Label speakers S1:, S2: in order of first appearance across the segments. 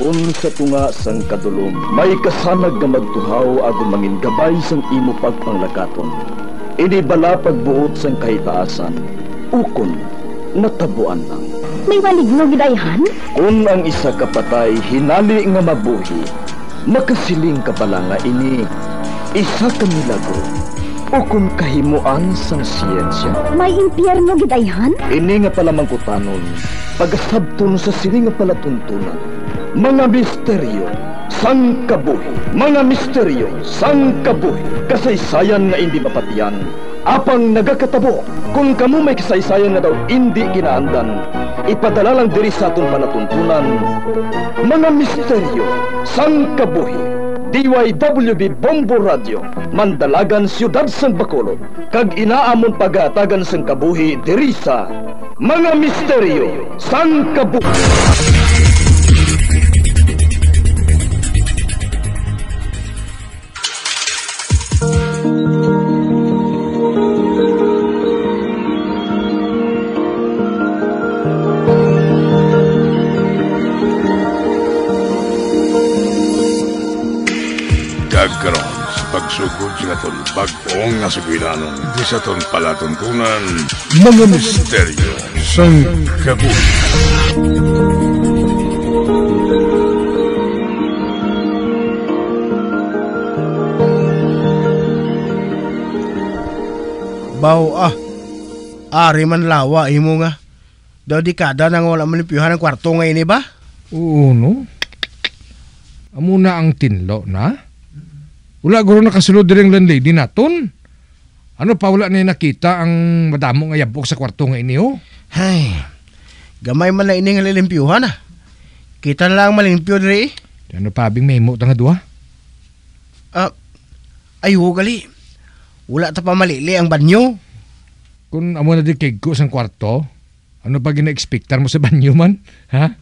S1: Kung sa tunga sang kadulom, may kasanag nga magtuhaw agon mangin gabay sang imo pagpanglakaton. Ini bala pagbuot sang kahitaasan, ukon natabuan lang.
S2: May maligno gidayhan?
S1: Kung ang isa kapatay hinali nga mabuhi, makasiling ka pala nga ini isa ka milagro o kung kahimuan sang siyensya.
S2: May impyerno gidayhan?
S1: Ini nga pala mangkutanon, pagasabton sa sili nga palatuntunan. Mga misteryo sang kabuhi, mga misteryo sang kabuhi, kasaysayan nga hindi mapatiyan, apang nagakatabo. Kung kamo may kasaysayan nga daw hindi ginaandan, ipadala lang diri sa atong palatuntunan. Mga misteryo sang kabuhi, DYWB Bombo Radio, Mandalagan, Siyudad San Bacolod, kag inaamon pagatagan sang kabuhi diri sa Mga Misteryo sang Kabuhi.
S3: Karon sa pagsugod sa aton bag-ong nga sugilanon di sa aton palatuntunan, Mga Misteryo sang Kabuhi.
S4: Ari man lawa imo nga. Daw di kada nang wala malimpyuhan ang kwarto ngayon ba?
S5: Oo, no? Amo na ang tinlo na? Wala guro nakasulod din ang landlady naton. Ano pa wala na nakita ang madamo nga yabok sa kwarto nga iniyo?
S4: Hay, gamay man na ini nga lilimpyuhan ah. Kita na lang malimpyo diri.
S5: Ano pa bing memo nga duha?
S4: Ayo gali. Wala ta pa malili ang banyo.
S5: Kung amo na di kegko sang kwarto, ano pa gina-expectar mo sa banyo man? Ha?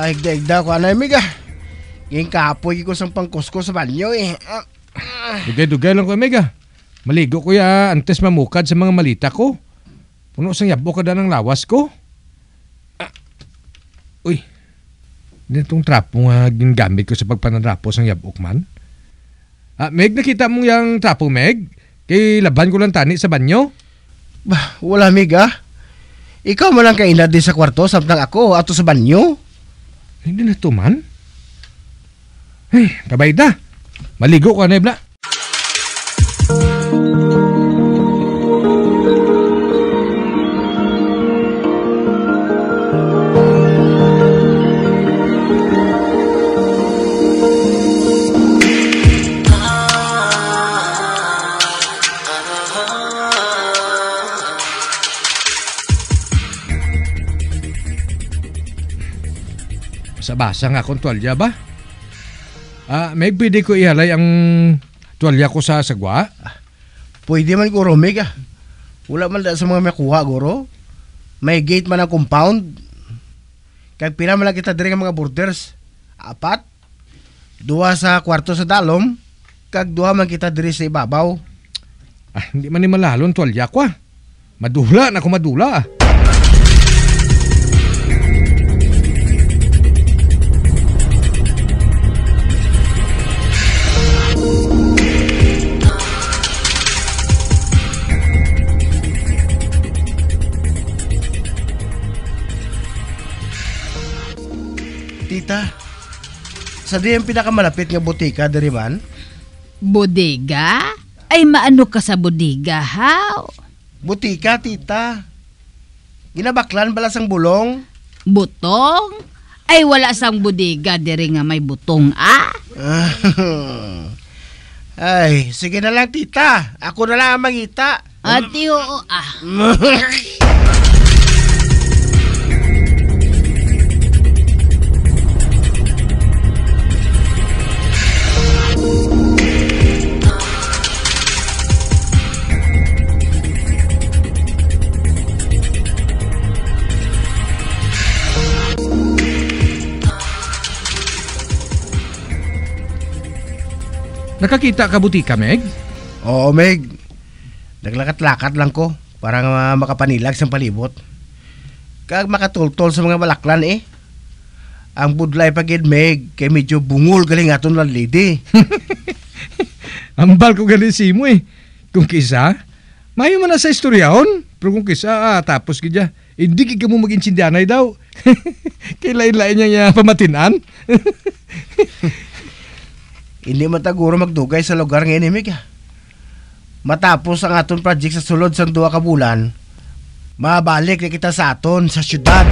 S4: Higda-higda ko anay miga. Ging kapoy ko sang pangkusko sa banyo eh.
S5: Dugay-dugay lang ko Mega. Maligo ko ya antes mamukad sa mga malita ko. Puno sang yabok kada ng lawas ko. Uy. Ditong trapo nga ginagamit ko sa pagpananrapo sang yabok man. Meg, nakita mo yung trapo Meg? Kay laban ko lang tani sa banyo.
S4: Bah, wala miga. Ikaw man lang kainad din sa kwarto samtang ako ato sa banyo.
S5: Hindi na to man. Hey, kabay da. Maligo ka na, Ebla. Basa nga akong tuwalya ba? May pwede ko ihalay ang tuwalya ko sa sagwa?
S4: Pwede man guro, Mega. Wala man sa mga makuha, guro. May gate man ang compound. Kag pila man lang kita diri nga mga borders. 4. 2 sa kwarto sa dalom. Kag 2 man kita diri sa ibabaw.
S5: Hindi man ni malalon tuwalya ko Madula na ako madula
S4: Tita, sa di ang pinakamalapit nga butika diri man?
S6: Bodega? Ay maano ka sa bodega, haw?
S4: Butika, tita. Ginabaklan bala sang bulong?
S6: Butong? Ay wala sang bodega diri nga may butong,
S4: Ay, sige na lang, tita. Ako na lang ang mangita.
S6: Ati, oo,
S5: Nakakita ka butika, Meg?
S4: Oo, Meg. Naglakat-lakat lang ko para nga makapanilag sa palibot. Kag makatultol sa mga balaklan eh. Ang budlay pagid, Meg, kay medyo bungol galing aton lang lady.
S5: Ambal ko galing si mo eh. Kung kisa, mayo man na sa istoryahon. Pero kung kisa, tapos kaya, hindi ka mo mag-insindianay daw. Kailain-lain niya pamatinan.
S4: Hindi mataguro magdugay sa lugar ngayon, Meg. Matapos ang aton project sa sulod sa 2 ka bulan, mabalik na kita sa aton sa syudad.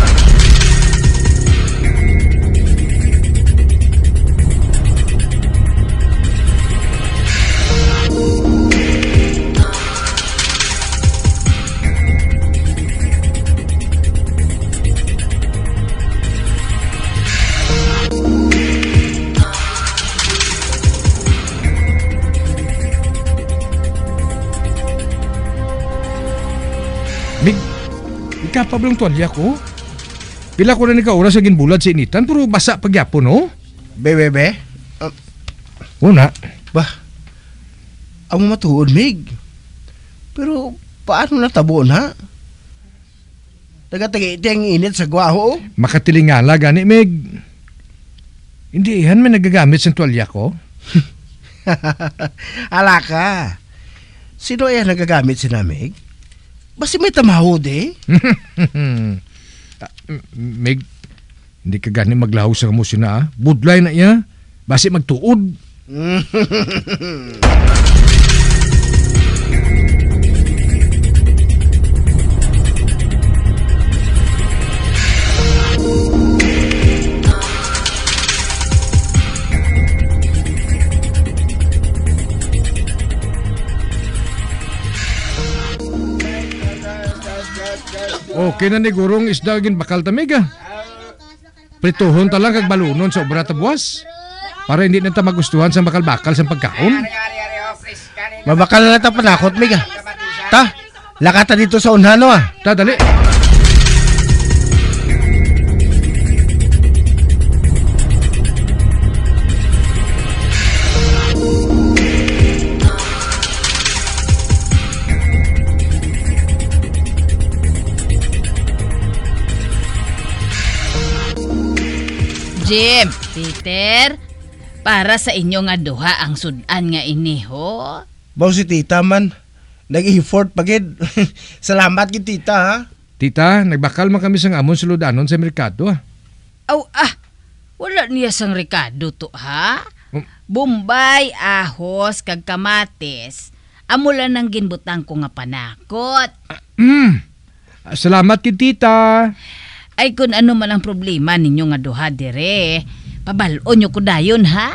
S5: Mig, ikapablang tuwalya ko. Pila ko na ni kaura sa ginbulad sa initan, pero basa pagyapon, no?
S4: Bebe,
S5: Una.
S4: bah, ang matuod, Mig. Pero paano natabo na? Taga-tagaiti ang init sa gwaho.
S5: Makatilingala gani, Meg. Hindi yan may nagagamit sa tuwalya ko.
S4: Ala ka. Sino yan nagagamit si Meg? Basi may tamahod eh.
S5: Meg, hindi ka gani maglaho sa kamusin na, ah. Budlay na iya. Basi magtuod. Okay na ni gurong isda gin bakal tamig ah. Prituhon ta lang kag balunon sa obra ta buwas. Para hindi na ta magustuhan sa bakal-bakal sa pagkaon.
S4: Mabakal na ta panakot, Mig. Ta, lakata dito sa unhano ah.
S5: Ta dali.
S6: Jim, Peter, para sa inyo nga duha ang sudan nga ini, ho.
S4: Baw si tita man. Nag-effort pagid. Salamat gid tita ha.
S5: Tita, nagbakal man kami sang amon suludanon sa merkado ah.
S6: Wala niya sang Ricardo to, ha?
S5: Um.
S6: Bombay, ahos, kag kamates. Amo lang nang ginbutang ko nga panakot.
S5: Salamat kid tita.
S6: Ay kung ano man ang problema ninyo nga duha dire, pabalon nyo ko dayon, ha?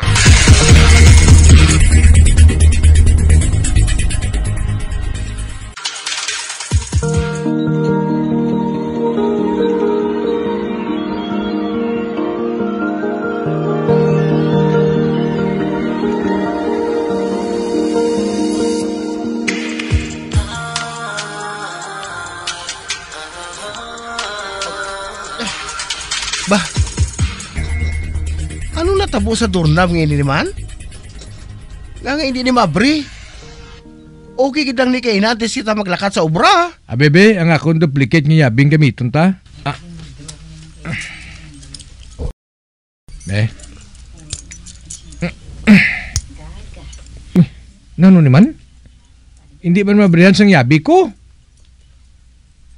S4: Bah, ano natabo sa doorknob ngayon ni man? Nga hindi ni mabri. Okay kitang ni kay natin kita maglakat sa obra.
S5: Bebe, ang akong duplicate nga yabing gamiton ta. Nano ni man? Hindi man mabrihan sang yabi ko.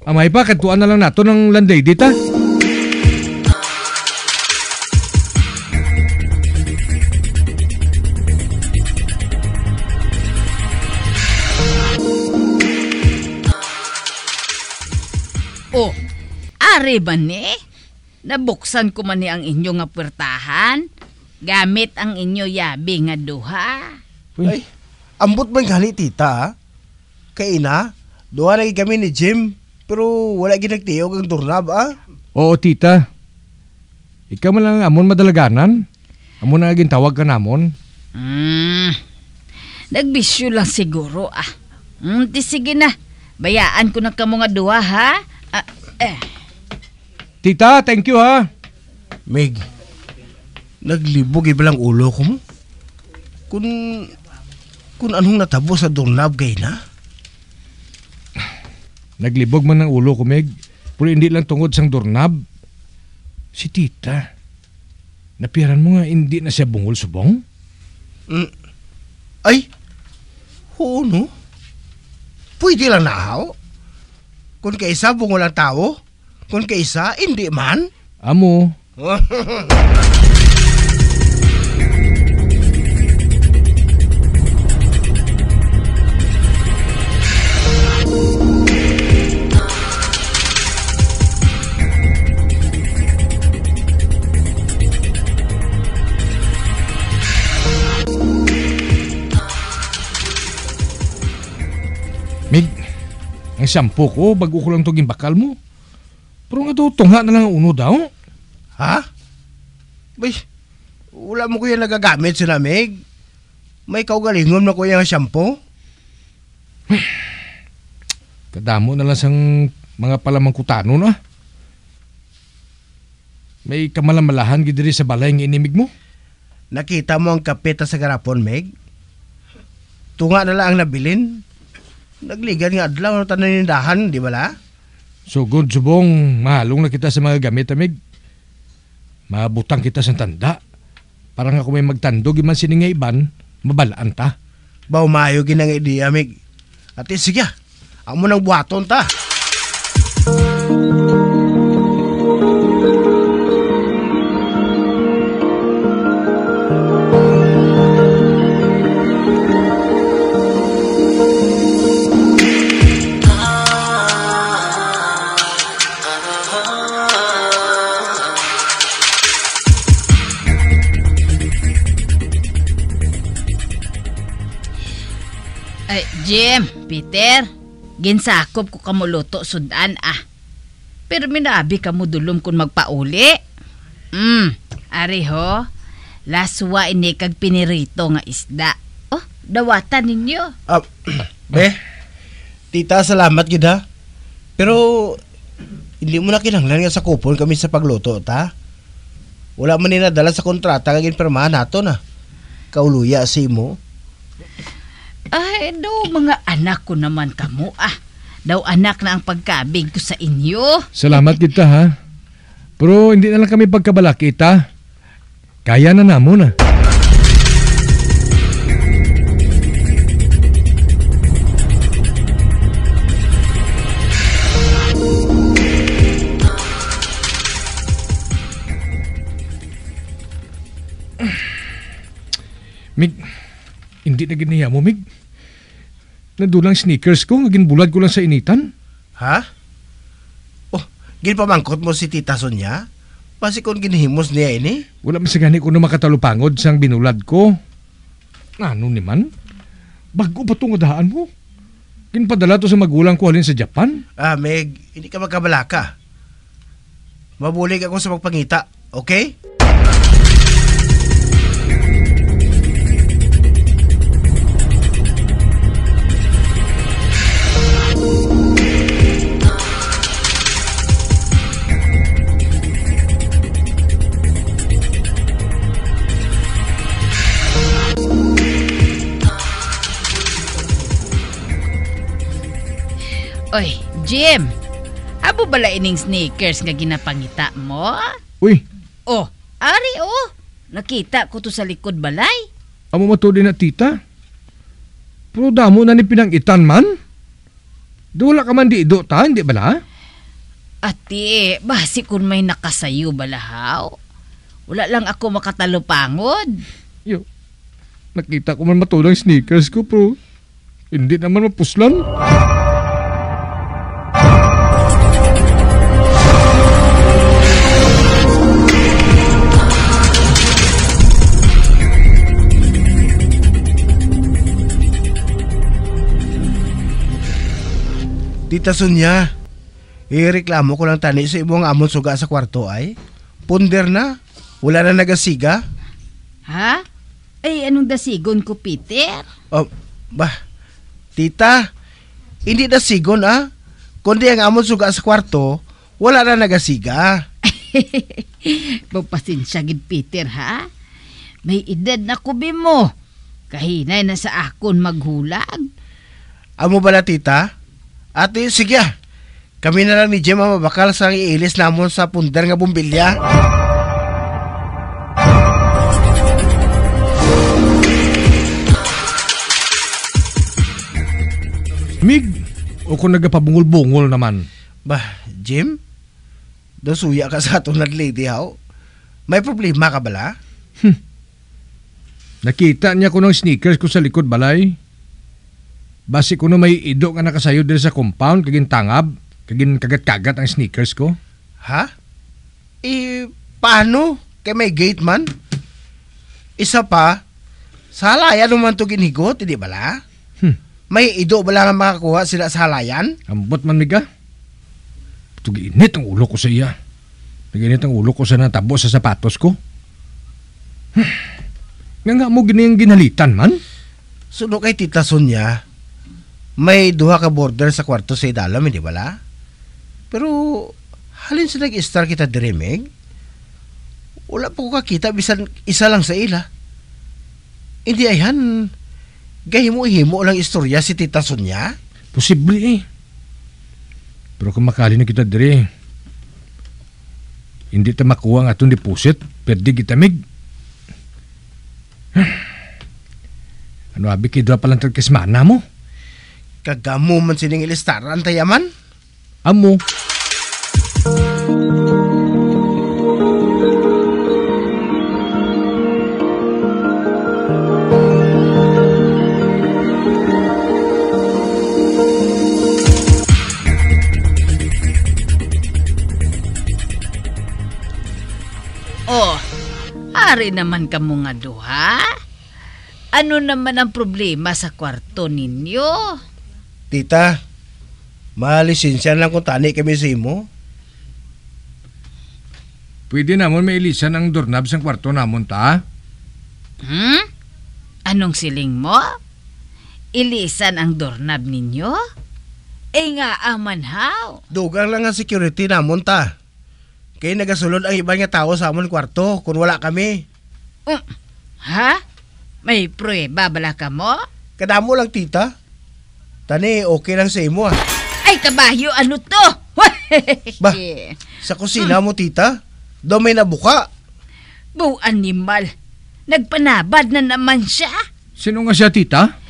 S5: Amay pa, katuan na lang nato ng landlady ta.
S6: Ari ba ni? Nabuksan ko man ni ang inyo nga puwertahan. Gamit ang inyo yabi nga duha.
S4: Ay, ambot man gali tita ha? Kay ina, duha lagi kami ni Jim. Pero wala ginagtiyog ang doorknob ah.
S5: Oo, tita. Ikaw man lang amon madalaganan. Amon na gintawag ka namon.
S6: Nagbisyo lang siguro ah. Sige na. Bayaan ko na kamo nga duha, ha?
S5: Tita, thank you ha.
S4: Meg, naglibog iba lang ulo ko mo. Kung Kung anong natabo sa doorknob kay na?
S5: Naglibog man ang ulo ko, Meg. Pero hindi lang tungod sang doorknob. Si tita. Napiyaran mo nga hindi na siya bungol subong?
S4: Ay, oo no. Pwede lang nahaw. Kung kaisa bungol ang tao, kung kaisa hindi man.
S5: Amo. Mig, ang shampoo ko, bago ko lang itong bakal mo. Pero nga daw, tungha na lang ang uno daw.
S4: Ha? Bay, wala mo kuya nagagamit sila, Meg. May kaugalingon mo kuya ng shampoo?
S5: Kadamo na lang sang mga palamang kutano na. May kamalamalahan gidiri sa balay ng inimig mo.
S4: Nakita mo ang kapita sa garapon, Meg? Tunga na lang ang nabilin. Nagligan nga adlaw ng tananindahan, di ba la?
S5: So good, subong, mahalong na kita sa mga gamit, amig. Mabutang kita sa tanda. Parang ako may magtandog, iman sining iban, mabalaan ta.
S4: Baw mayo ginang ideya, Meg. Ate, sige, amo nang buhaton ta.
S6: Ay, Jim, Peter, ginsakop ko kamuluto sudan Pero minabi ka mo dulom kung magpauli. Ari ho, laswa ini kag pinirito nga isda. Oh, dawatan ninyo.
S4: Be, tita, salamat gida. Pero, hindi mo na kinanglan nga sa kupon kami sa pagluto, ta? Wala man ninadala sa kontrata kagin permahan nato na. Kauluya si mo.
S6: Ay, daw mga anak ko naman kamo Daw anak na ang pagkabig ko sa inyo.
S5: Salamat kita, ha. Pero hindi na lang kami pagkabala kita. Kaya na namon, Mig, hindi na giniya mo, Mig. Nadulang sneakers ko, naging bulag ko lang sa initan.
S4: Ha? Oh, ginpamangkot mo si Tita Sonia? Basi kung ginhimos niya ini?
S5: Wala masagani ko na makatalupangod sang binulad ko. Ano naman? Bago pa itong adaan mo. Ginpadala to sa magulang ko halin sa Japan.
S4: Meg, hindi ka magkabalaka. Mabulig ako sa magpangita, okay?
S6: Oy, Jim, abo bala ining sneakers nga ginapangita mo?
S5: Uy,
S6: Oh, ari nakita ko to sa likod balay.
S5: amo matuli na tita. Pero damo na ni pinangitan man. Dula ka man di do ta, hindi bala?
S6: Ati, basi kun may nakasayo balahaw. Wala lang ako makatalupangod.
S5: Yo, nakita ko man matulang sneakers ko, pero hindi naman mapuslan.
S4: Tita Sonia, ireklamo ko lang tani sa imong amon suga sa kwarto ay. Punder na, wala na nagasiga.
S6: Ha? Ay, anong dasigon ko, Peter?
S4: Oh, tita, hindi na sigon kundi ang amon suga sa kwarto, wala na nagasiga.
S6: Magpasinsya gid, Peter, ha? May edad na kubi mo. Kahinay na sa akon maghulag.
S4: Amo bala tita? Ate, sige kami na lang ni Jem ang mabakal sa iilis namon sa punder nga bumbilya.
S5: Mig, o kung nagapabungol-bungol naman.
S4: Bah, Jem? Suya ka sa ato lady haw. May problema ka bala?
S5: Nakita niya ko ng sneakers ko sa likod balay. Basi ko may ido nga nakasayo dito sa compound, kagin tangab, kagin kagat-kagat ang sneakers ko.
S4: Ha? Paano? Kaya may gate man? Isa pa, sa halayan naman ito ginigot, hindi bala? May ido bala nga makakuha sila sa halayan?
S5: Ambot man miga. Tuginit ang ulo ko sa iya. Naginit ang ulo ko sa natabo sa sapatos ko. Nga mo ganyan ginalitan man?
S4: Suno kay Tita Sonia, may duha ka border sa kwarto sa idalam, hindi bala? Pero halin sa nag-star kita dirimig? Wala po ko kakita, bisan isa lang sa ila. Hindi ayan, gahimo-himo lang istorya si Tita Sonia?
S5: Posible eh. Pero kung makali na kita dire, hindi ta makuha nga itong deposit, pwede kita mig. Ano abi kidwa palang tagkismana mo?
S4: Kagamo man sining ilistaran tayaman?
S5: Amo.
S6: Oh, ari naman kamo nga duha. Ano naman ang problema sa kwarto ninyo?
S4: Tita, malisensya lang kung tani kami sa imo.
S5: Pwede namon may ilisan ang doorknob sa kwarto namon ta?
S6: Anong siling mo? Ilisan ang doorknob ninyo? Nga amanhaw.
S4: Dugang lang ang security namon ta. Kaya nagasulod ang iba nga tao sa amon kwarto kung wala kami.
S6: Ha? May prueba bala ka mo?
S4: Kadamo lang tita. Tani, okay lang sa imo
S6: Ay, kabayo, ano to?
S4: Bah, sa kusina mo tita, daw may nabuka.
S6: Bu animal, nagpanabad na naman siya.
S5: Sino nga siya, tita?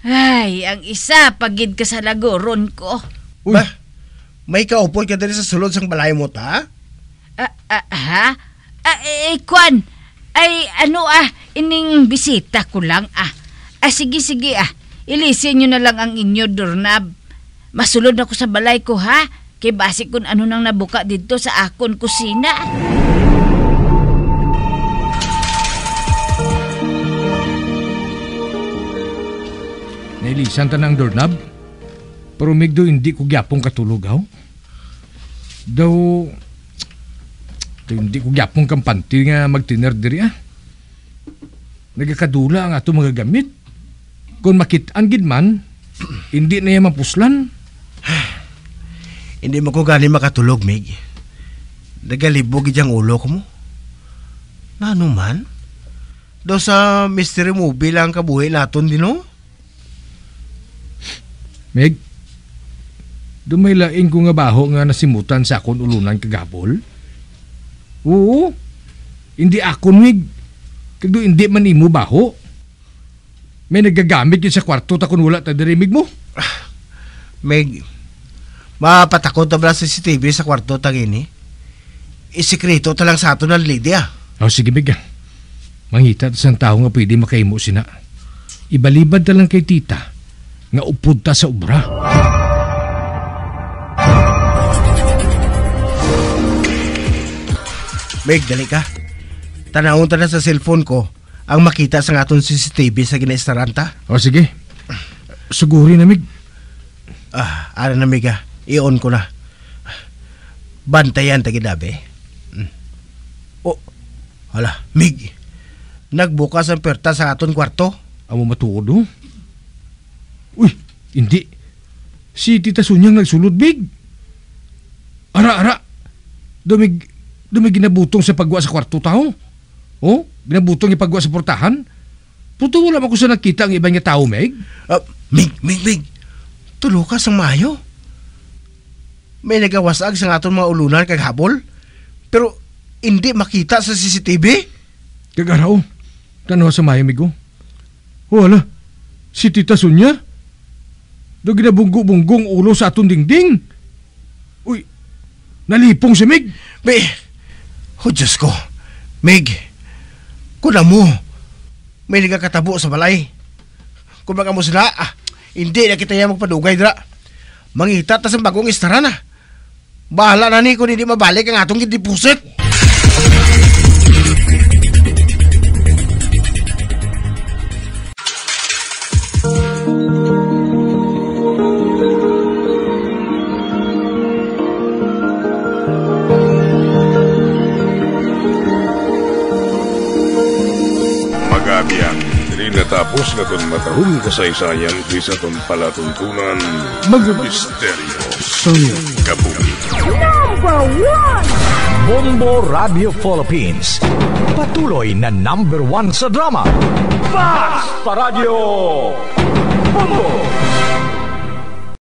S6: Ay, ang isa, pagid ka sa lagoron ko.
S5: Uy.
S4: Bah, may kaupoy ka din sa sulod sang balay mo ta?
S6: Ha? Kwan, ay ining bisita ko lang sige, ilisin nyo na lang ang inyo doorknob. Masulod ako sa balay ko ha, kay basi kung ano nang nabuka dito sa akon kusina.
S5: Nailisan ta ng doorknob? Pero migdo hindi ko gyapong katulugaw. Daw hindi ko gyapong kampanti nga magtiner diri Nagakadula ang ato mga gamit. Kung makitaan gid man, hindi na yan mapuslan.
S4: Hindi mo ko gani makatulog, Mig. Nagalibog ijang ulo ko mo. Nano man? Do sa mystery movie lang kabuhi naton din, no?
S5: Meg, dumailain ko nga baho nga nasimutan sa akon ulunan kagabol. Oo, hindi akon, Meg. Kagdo hindi man imo baho. May nagagamit yun sa kwarto ta kung wala ta dirimig mo.
S4: Meg, mapatakot na ba sa CCTV sa kwarto ta gini? Isikreto ta lang sa ato ng Lydia.
S5: Sige, Meg. Mangita ta sang tao nga pwede makaimo sina. Ibalibad ta lang kay tita nga upod ta sa obra.
S4: Meg, dali ka. Tanawon ta na sa cellphone ko ang makita sa aton CCTV sa ginaistaranta.
S5: Sige. Suguri na, Mig.
S4: Ara na, Meg. I-on ko na. Bantayan ta gidabe. Hala, Mig. Nagbukas ang perta sa aton kwarto.
S5: Amo matuod, oh. Uy, hindi. Si Tita Sunyang nagsulod, Mig. Ara. Dumig ginabutong sa pagwa sa kwarto tao. Oh, ginabutong ipagwa sa portahan. Puto wala man ko sa nakita ang iba niya tao, Meg.
S4: Mig. Tulo ka sang mayo. May nagawasag sa aton mga ulunan kag habol. Pero hindi makita sa CCTV.
S5: Kagaraw, tanaw sa maya, Migo. Wala, si Tita Sonia. Do ginabunggo-bunggong ulo sa atong dingding. Uy, nalipong si Meg.
S4: Diyos ko. Meg, kuna mo. May nagkakatabo sa balay. Kung baka mo sila, hindi na kita yung magpadugay dra. Mangita ta sa bagong istara na. Bahala na ni kung hindi mabalik ang atong deposit.
S3: Natapos na itong matahong kasaysayan di sa itong palatuntunan mga misteryo sa kabuhi.
S2: Number 1!
S7: Bombo Radio Philippines. Patuloy na number 1 sa drama. Fast Radio! Bombo!